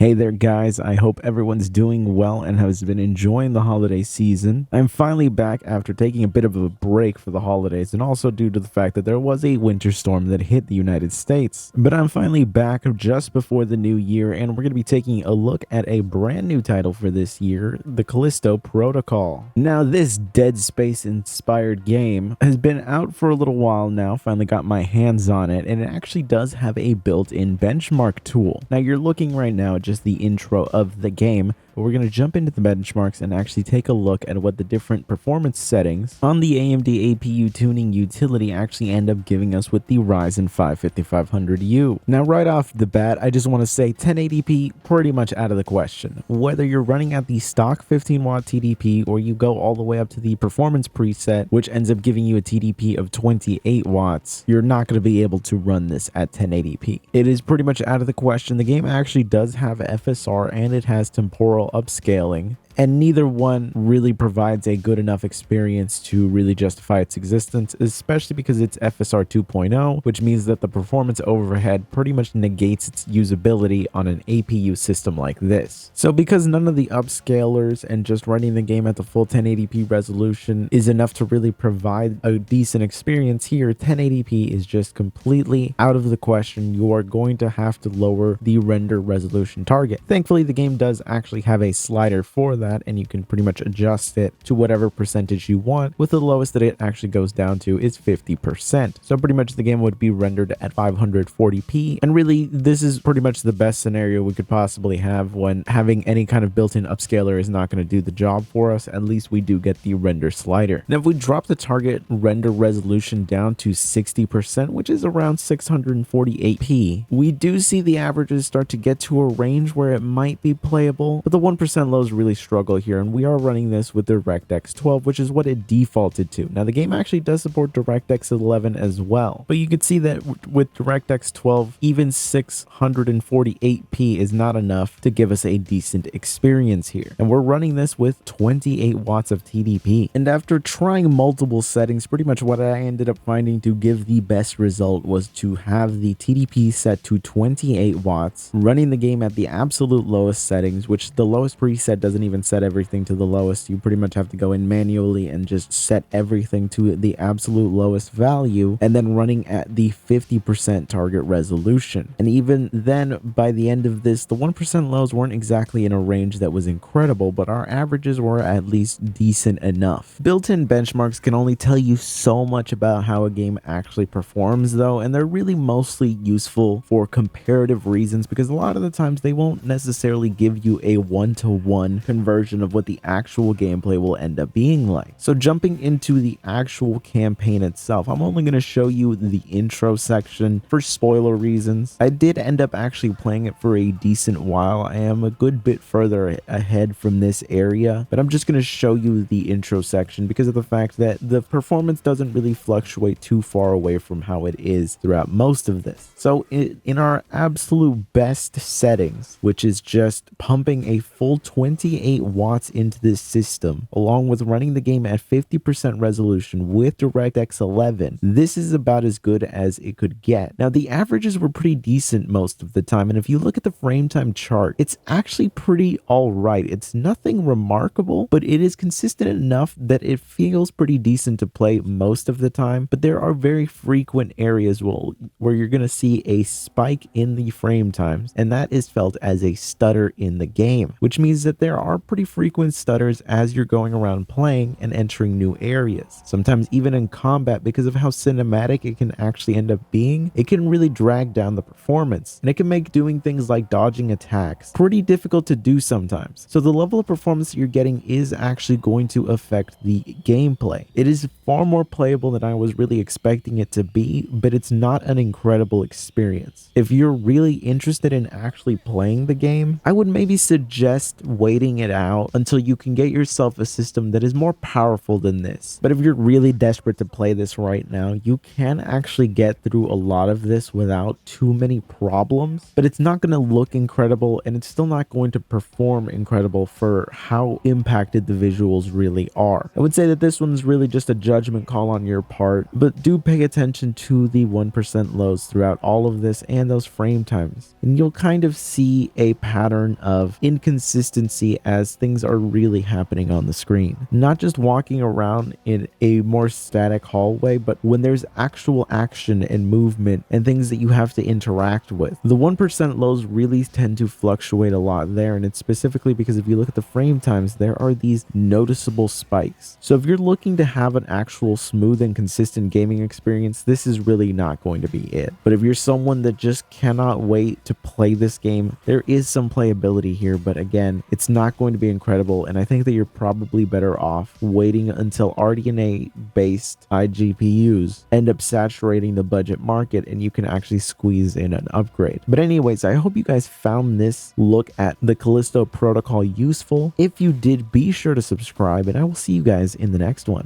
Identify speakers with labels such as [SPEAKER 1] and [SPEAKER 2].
[SPEAKER 1] Hey there guys, I hope everyone's doing well and has been enjoying the holiday season. I'm finally back after taking a bit of a break for the holidays and also due to the fact that there was a winter storm that hit the United States. But I'm finally back just before the new year and we're going to be taking a look at a brand new title for this year, the Callisto Protocol. Now this Dead Space inspired game has been out for a little while now, finally got my hands on it, and it actually does have a built-in benchmark tool. Now you're looking right now just the intro of the game, but we're going to jump into the benchmarks and actually take a look at what the different performance settings on the AMD APU tuning utility actually end up giving us with the Ryzen 5 5500U. Now right off the bat, I just want to say 1080p pretty much out of the question. Whether you're running at the stock 15 watt TDP or you go all the way up to the performance preset, which ends up giving you a TDP of 28 watts, you're not going to be able to run this at 1080p. It is pretty much out of the question. The game actually does have FSR and it has temporal upscaling, and neither one really provides a good enough experience to really justify its existence, especially because it's FSR 2.0, which means that the performance overhead pretty much negates its usability on an APU system like this. So because none of the upscalers and just running the game at the full 1080p resolution is enough to really provide a decent experience here, 1080p is just completely out of the question. You are going to have to lower the render resolution target. Thankfully, the game does actually have a slider for that, and you can pretty much adjust it to whatever percentage you want, with the lowest that it actually goes down to is 50%. So pretty much the game would be rendered at 540p, and really this is pretty much the best scenario we could possibly have when having any kind of built-in upscaler is not going to do the job for us. At least we do get the render slider. Now if we drop the target render resolution down to 60%, which is around 648p, we do see the averages start to get to a range where it might be playable, but the 1% lows really struggle here, and we are running this with DirectX 12, which is what it defaulted to. Now the game actually does support DirectX 11 as well, but you can see that with DirectX 12, even 648p is not enough to give us a decent experience here, and we're running this with 28 watts of TDP. And after trying multiple settings, pretty much what I ended up finding to give the best result was to have the TDP set to 28 watts, running the game at the absolute lowest settings, which the lowest preset doesn't even set everything to the lowest. You pretty much have to go in manually and just set everything to the absolute lowest value, and then running at the 50% target resolution. And even then, by the end of this, the 1% lows weren't exactly in a range that was incredible, but our averages were at least decent enough. Built-in benchmarks can only tell you so much about how a game actually performs though, and they're really mostly useful for comparative reasons, because a lot of the times they won't necessarily give you a one-to-one conversion of what the actual gameplay will end up being like. So jumping into the actual campaign itself, I'm only going to show you the intro section for spoiler reasons. I did end up actually playing it for a decent while. I am a good bit further ahead from this area, but I'm just going to show you the intro section because of the fact that the performance doesn't really fluctuate too far away from how it is throughout most of this. So in our absolute best settings, which is just pumping a full 28 watts into this system, along with running the game at 50% resolution with DirectX 11, this is about as good as it could get. Now the averages were pretty decent most of the time, and if you look at the frame time chart, it's actually pretty alright. It's nothing remarkable, but it is consistent enough that it feels pretty decent to play most of the time. But there are very frequent areas where you're going to see a spike in the frame times, and that is felt as a stutter in the game, which means that there are pretty frequent stutters as you're going around playing and entering new areas. Sometimes even in combat, because of how cinematic it can actually end up being, it can really drag down the performance, and it can make doing things like dodging attacks pretty difficult to do sometimes. So the level of performance you're getting is actually going to affect the gameplay. It is far more playable than I was really expecting it to be, but it's not an incredible experience. If you're really interested in actually playing the game, I would maybe suggest waiting it out until you can get yourself a system that is more powerful than this. But if you're really desperate to play this right now, you can actually get through a lot of this without too many problems, but it's not going to look incredible and it's still not going to perform incredible for how impacted the visuals really are. I would say that this one's really just a judgment call on your part, but do pay attention to the 1% lows throughout all of this and those frame times, and you'll kind of see a pattern of inconsistency as things are really happening on the screen. Not just walking around in a more static hallway, but when there's actual action and movement and things that you have to interact with. The 1% lows really tend to fluctuate a lot there, and it's specifically because if you look at the frame times, there are these noticeable spikes. So if you're looking to have an actual smooth and consistent gaming experience, this is really not going to be it. But if you're someone that just cannot wait to play this game, there is some playability here, but again, it's not going to be incredible, and I think that you're probably better off waiting until RDNA based iGPUs end up saturating the budget market and you can actually squeeze in an upgrade. But anyways, I hope you guys found this look at the Callisto Protocol useful. If you did, be sure to subscribe, and I will see you guys in the next one.